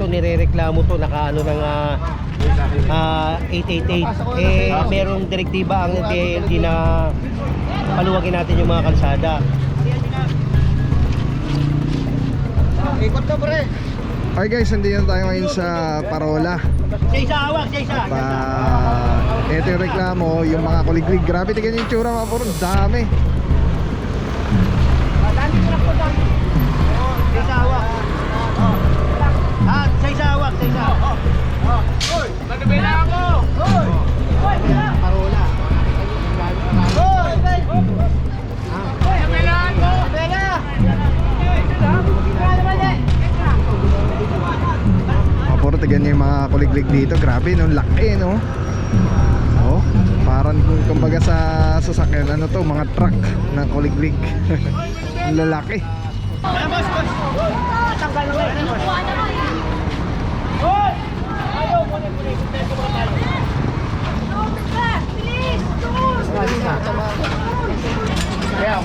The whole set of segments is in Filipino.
to, nirereklamo to, nakaano ng 888. Merong direktiba ang DLG na paluwagin natin yung mga kalsada. Ikot to, pre. Okay guys, nandito tayo ngayon sa Parola. Sa isa hawak, sa isa. Ito yung reklamo, yung mga kuliglig. Grabe, tignan yung tsura mga puro, dami. Sa isa hawak. Sa isa hawak, sa isa. Hoy, nagabela ako. Parola. Nagabela ako. Puro tignan yung mga kuliglig dito. Grabe, no, laki, no. Oh, parang kumbaga sa sasakyan, ano to, mga truck ng kuliglig. Ang lalaki. Boss. Tanggal na lang, boss. Hoy! Ayaw, muna.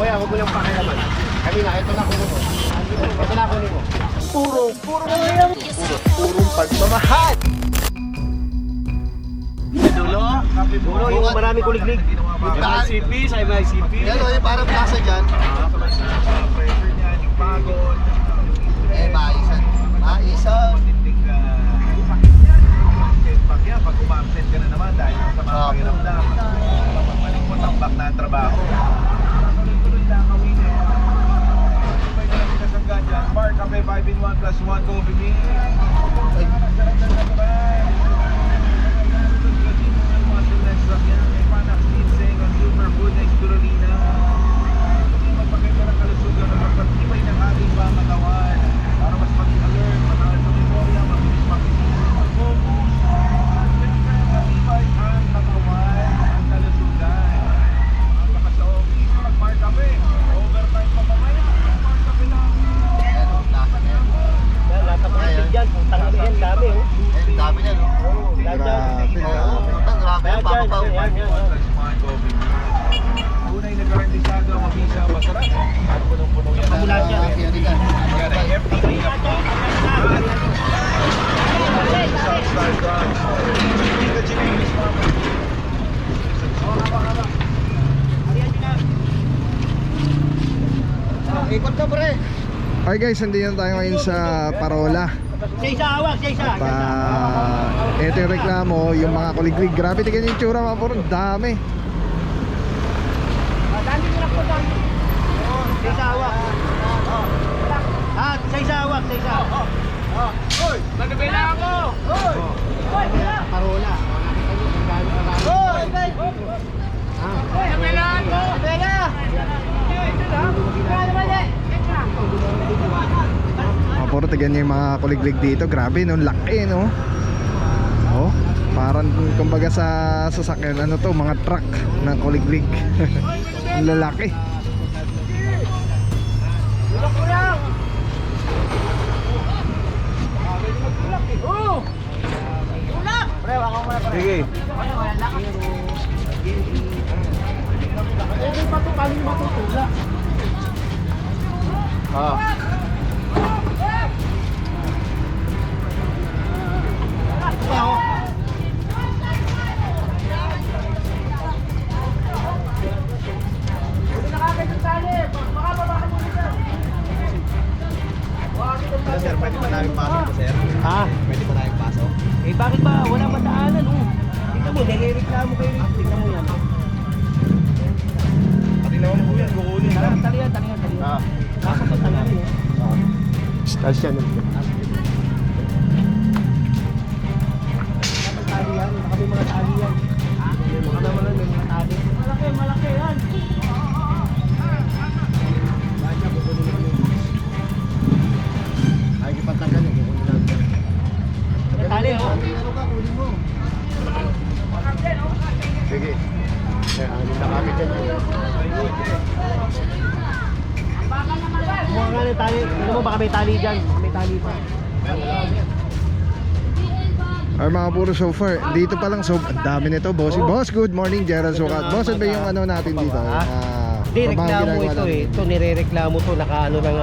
Kuya, huwag mo lang pakialaman. Kanina, ito na kunin mo. Ito na kunin mo. Purong pagmamahal. Dulo yung maraming kuliglig. MICP, sa MICP. Yan o, yung parang plaza dyan. Pressure niyan, yung pagod. Maisan. Pag umabsent ka na naman dahil sa mga pakiramdam, pagmalikot ang back na trabaho. Tuloy-tuloy lang kawin eh. May nalang sinasanggan dyan. Bar Cafe 5-in-1 plus 1 coffee bean. Sarap na naman. Muscle next up yan. May Panax ginseng on superfood na spirulina. Magpakita ng kalusugan at magpatibay ng ating pangatawan. Para mas maging alert, mataas sa memorya, mabilis makikita, mag-focus. Matibay ang katawan, ang kalusugan. Ang lakas sa office, mag-Bar Cafe. Overtime pa mamaya, mag-Bar Cafe lang. Yan o, plaza na yan. Lahat ng kuliglig dyan, putang ina yan, dami oh. Ang dami niyan o. Grabe, Oo, putang grabe yung papapaw. Tunay na garantisado ang mabisa, masarap. At punong-puno yan. Pamulat yan. Yan ay FTP. Ikot to, pre. Okay guys, nandito tayo ngayon sa Parola. Sa isa hawak, sa isa. Ito yung reklamo, yung mga kuliglig. Grabe, tignan yung tsura mga puro, dami. Sa isa hawak. Sa isa hawak, sa isa. Hoy, nagabela ako. Parola. Nagabela ako. Puro tignan yung mga kuliglig dito. Grabe, no, laki, no. Oh, parang kumbaga sa sasakyan, ano to, mga truck ng kuliglig. Ang lalaki. Sige. Sir, pwede pa namin pasok po, sir? Ha? Pwede pa namin pasok? Eh bakit ba? Wala madaanan oh. Tingnan mo, nire-reklamo kayo rito. Tingnan mo yan. Pati naman po yan, kukunin lang. Talihan. Pasok sa talihan mo. Tapos yan. Talihan, baka may mga talihan. Baka naman may mga tali. Malaki yan. Ay, ipatanggal yung kukunin lang. May tali oh. Ano ka, kunin mo. Sige. Ano na kami dyan. Mukha nga ng tali. Tingnan mo, baka may tali dyan. Baka may tali pa. Ay mga puro so far, dito pa lang so ang dami nito, boss. Boss, good morning, Gerald Sukat. Boss, ano ba yung ano natin dito? Di, Trabaho reklamo ginagawa ito natin. eh. Ito nirereklamo to, nakaano ng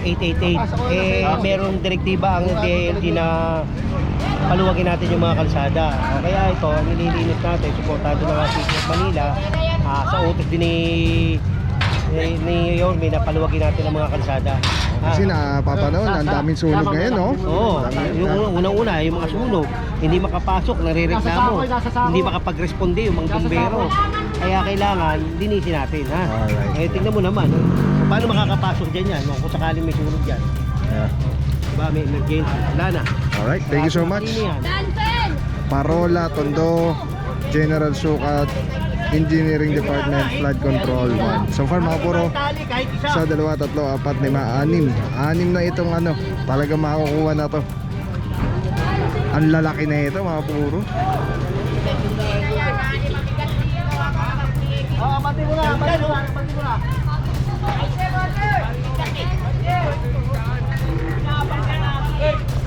888. Merong direktiba ang DILG na paluwagin natin yung mga kalsada. Kaya ito, nililinis natin, suportado ng City of Manila. Sa utos din ni Yorme na paluwagin natin ang mga kalsada. Kasi napapanood, ang daming sunog ngayon, no? Oo, yung unang-una, yung mga sunog, hindi makapasok, nare-reklamo, hindi makapag-responde yung mga bumbero. Kaya kailangan linisin natin, ha? Alright. Tingnan mo naman, paano makakapasok dyan yan, kung sakaling may sunog dyan. Yeah. Diba, may emergency, wala na. Alright, thank you so much. Kanino yan? Parola, Tondo, General Sukat, Engineering Department, Flood Control 1. So far mga puro Kahit isa. sa 2, 3, 4, 5, 6 na itong ano, talagang makukuha na to. Ang lalaki na ito mga puro. Pati mo na, pati mo na.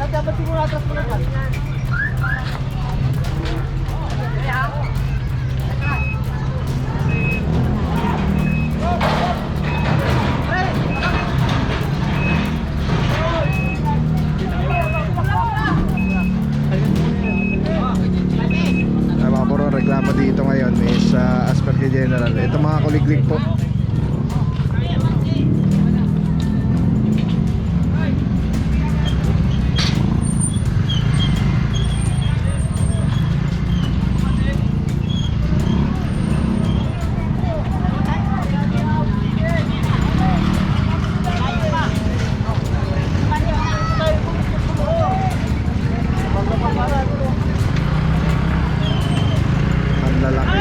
Dapat mo na, atras mo na dyan. Ang mga puro reklamo dito ngayon is as per kay General. Ito mga kuliglig po. Ang lalaki.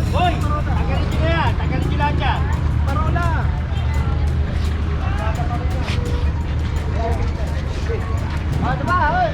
Hoy! Tagalin nyo na yan! Tagalin nyo lang dyan! Parola! Ano ba? Hoy!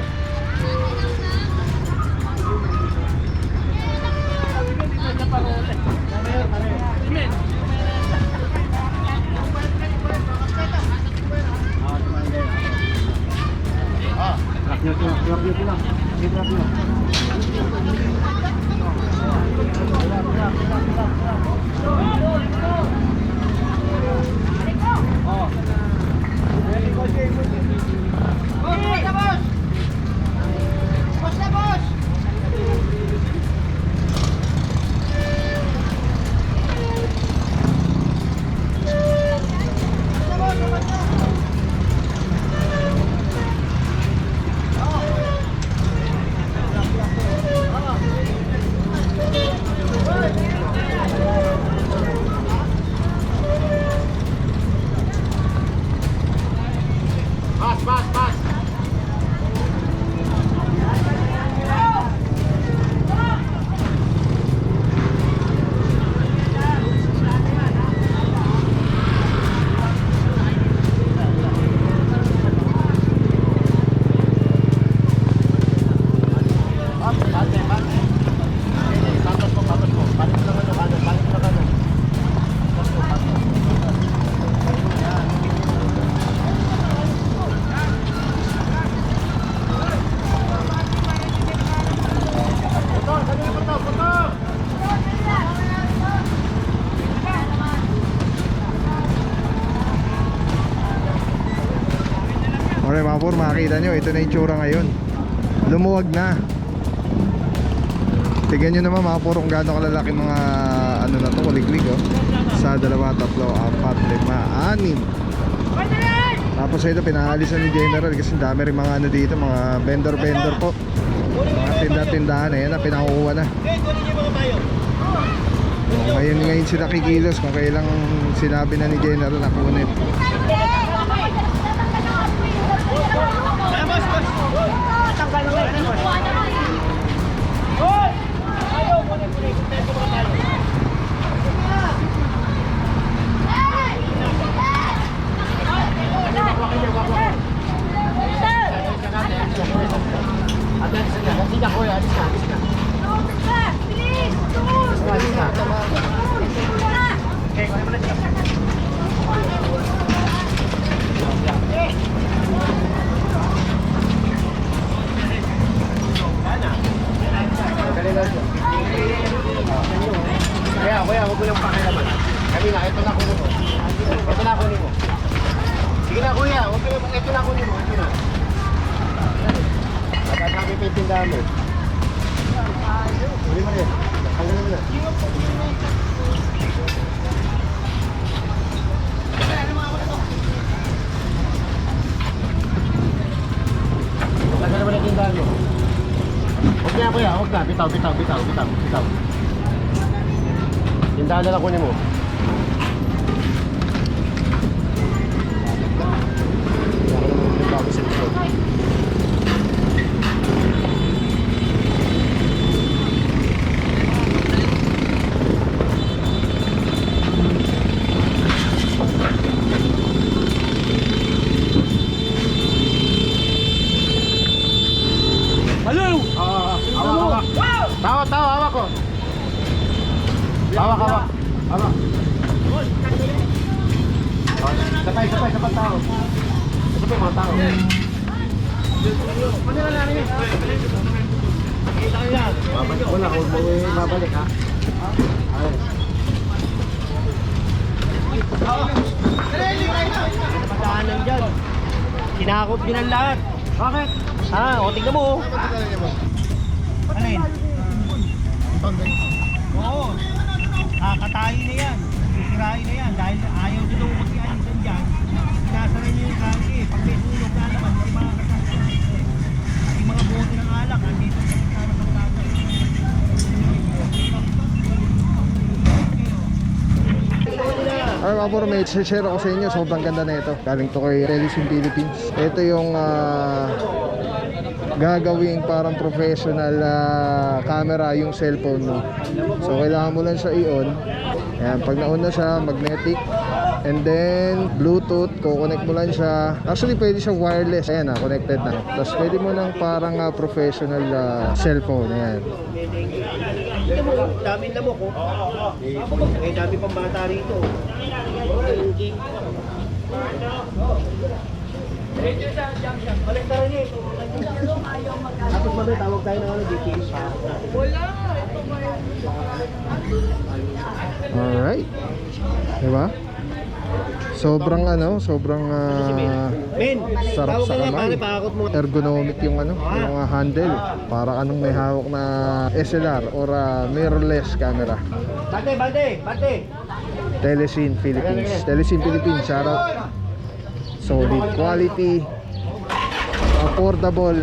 Okay mga puro, makikita nyo, ito na yung tsura ngayon. Lumuwag na. Tignan nyo naman mga puro kung gaano kalalaki mga ano na to, kuliglig oh. Sa 2, 3, 4, 5, 6. Tapos ito pinaalisan ni General kasi dami rin mga ano dito, mga vendor po. Mga tinda-tindahan na yan na pinakukuha na. Ngayon sila kikilos kung kailang sinabi na ni General na kunin. kuya, huwag mo lang pakialaman. Kami na, ito na kunin mo. Ito na kunin mo. Sige na kuya, huwag mo, ito na kunin mo. Ito na. Dapat namin pa yung tindahan mo. Huli mo rin. Tanggalin mo na. Tanggalin mo na yung tindahan mo. Huwag na kuya, huwag na. Bitaw. Tindahan na lang kunin mo. Hello! Hawak. Tawa, hawak ko. Hawak. Sabay tao. Sabay mga tao. Babalik ko na, huwag mo babalik ha. Pagkaanan dyan. Kinakot nyo ng lahat. Bakit? O tignan mo. Alin? Oo. Kakatayin na yan. Sisirain na yan. Dahil ayaw nyo nung mag-ialisan dyan. Sinasara nyo yung kaki. Pag may sunog na naman, hindi makakasama. Yung mga bote ng alak, andito sa sana ng kaki. Ay mga puro mates, share ako sa inyo. Sobrang ganda na ito. Galing to kay Telesim Philippines. Ito yung gagawing parang professional camera yung cellphone mo. So kailangan mo lang siya i-on. Ayan, pag nauna siya, magnetic. And then Bluetooth, kukonect mo lang siya. Actually pwede siya wireless. Ayan connected na. Tapos pwede mo lang parang professional cellphone. Ayan. Tignan mo, dami na mo ko. Eh, dami pang bata rito. Baliktaran niya ito. Tapos mamaya tawag tayo ng DTS pa. Alright. Diba? Sobrang Men, sarap tawag sa ka nga, kamay. pangit pakakot mo. Ergonomic yung yung handle. Para anong may hawak na SLR or mirrorless camera. Bante! Telesim Philippines. Telesim Philippines, shout out. Solid quality, affordable.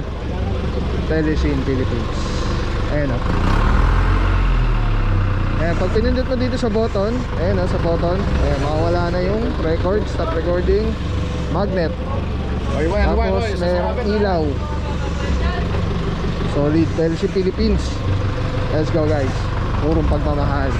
Telesim Philippines. Ayan o. Ayan, pag pinindot mo dito sa button, ayan o, sa button, ayan, makawala na yung record, stop recording, magnet. Tapos mayroong ilaw. Solid. Telesim Philippines. Let's go guys. Purong pagmamahal.